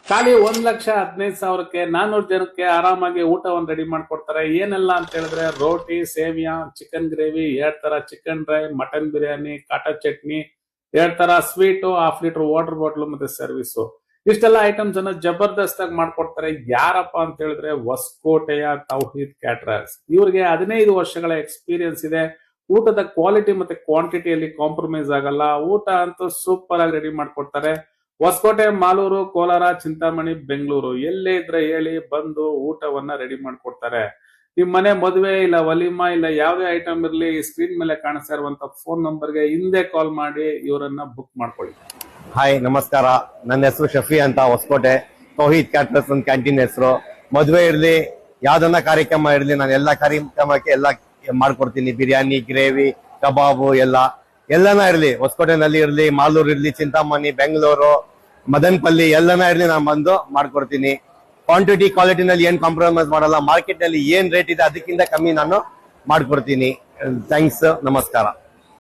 ಖಾಲಿ 1,15,000ಕ್ಕೆ 400 ಜನಕ್ಕೆ ಆರಾಮಾಗಿ ಊಟವನ್ನು ರೆಡಿ ಮಾಡ್ಕೊಡ್ತಾರೆ. ಏನೆಲ್ಲ ಅಂತ ಹೇಳಿದ್ರೆ ರೋಟಿ, ಸೇವಿಯಾ, ಚಿಕನ್ ಗ್ರೇವಿ, 2 ತರ ಚಿಕನ್ ಡ್ರೈ, ಮಟನ್ ಬಿರಿಯಾನಿ, ಕಾಟಾ ಚಟ್ನಿ, 2 ತರ ಸ್ವೀಟು, 1/2 ಲೀಟರ್ ವಾಟರ್ ಬಾಟ್ಲು ಮತ್ತೆ ಸರ್ವಿಸ್. ಇಷ್ಟೆಲ್ಲ ಐಟಮ್ಸ್ ಅನ್ನ ಜಬರ್ದಸ್ತ್ ಆಗಿ ಮಾಡ್ಕೊಡ್ತಾರೆ. ಯಾರಪ್ಪ ಅಂತ ಹೇಳಿದ್ರೆ ಹೊಸಕೋಟೆಯ ತೌಹೀದ್ ಕ್ಯಾಟರರ್ಸ್. ಇವ್ರಿಗೆ 15 ವರ್ಷಗಳ ಎಕ್ಸ್ಪೀರಿಯನ್ಸ್ ಇದೆ. ಊಟದ ಕ್ವಾಲಿಟಿ ಮತ್ತೆ ಕ್ವಾಂಟಿಟಿಯಲ್ಲಿ ಕಾಂಪ್ರಮೈಸ್ ಆಗಲ್ಲ. ಊಟ ಅಂತೂ ಸೂಪರ್ ಆಗಿ ರೆಡಿ ಮಾಡ್ಕೊಡ್ತಾರೆ. ಹೊಸಕೋಟೆ, ಮಾಲೂರು, ಕೋಲಾರ, ಚಿಂತಾಮಣಿ, ಬೆಂಗಳೂರು ಎಲ್ಲೇ ಇದ್ರೆ ಹೇಳಿ ಬಂದು ಊಟವನ್ನ ರೆಡಿ ಮಾಡ್ಕೊಡ್ತಾರೆ. ನಿಮ್ ಮನೆ ಮದುವೆ ಇಲ್ಲ ವಲಿಮಾ ಇಲ್ಲ ಯಾವುದೇ ಐಟಮ್ ಇರಲಿ, ಸ್ಕ್ರೀನ್ ಮೇಲೆ ಕಾಣಿಸ್ತಾ ಇರುವಂತ ಫೋನ್ ನಂಬರ್ಗೆ ಹಿಂದೆ ಕಾಲ್ ಮಾಡಿ ಇವರನ್ನ ಬುಕ್ ಮಾಡ್ಕೊಳ್ಳಿ. ಹಾಯ್, ನಮಸ್ಕಾರ. ನನ್ನ ಹೆಸರು ಶಫಿ ಅಂತ, ಹೊಸಕೋಟೆ ತೌಹೀದ್ ಕ್ಯಾಟರರ್ಸ್ ಅಂತ ಕ್ಯಾಂಟೀನ್ ಹೆಸರು. ಮದುವೆ ಇರ್ಲಿ, ಯಾವ್ದನ್ನ ಕಾರ್ಯಕ್ರಮ ಇರ್ಲಿ, ನಾನು ಎಲ್ಲಾ ಕಾರ್ಯಕ್ರಮಕ್ಕೆ ಎಲ್ಲ ಮಾಡ್ಕೊಡ್ತೀನಿ. ಬಿರಿಯಾನಿ, ಗ್ರೇವಿ, ಕಬಾಬು ಎಲ್ಲನ ಇರ್ಲಿ, ಹೊಸಕೋಟೆನಲ್ಲಿ ಇರ್ಲಿ, ಮಾಲೂರು ಇರ್ಲಿ, ಚಿಂತಾಮಣಿ, ಬೆಂಗಳೂರು, ಮದನಪಲ್ಲಿ ಎಲ್ಲನ ಇರ್ಲಿ, ನಾನು ಬಂದು ಮಾಡ್ಕೊಡ್ತೀನಿ. ಕ್ವಾಂಟಿಟಿ ಕ್ವಾಲಿಟಿನಲ್ಲಿ ಏನ್ ಕಾಂಪ್ರಮೈಸ್ ಮಾಡಲ್ಲ. ಮಾರ್ಕೆಟ್ ನಲ್ಲಿ ಏನ್ ರೇಟ್ ಇದೆ ಅದಕ್ಕಿಂತ ಕಮ್ಮಿ ನಾನು ಮಾಡ್ಕೊಡ್ತೀನಿ. ಥ್ಯಾಂಕ್ಸ್, ನಮಸ್ಕಾರ.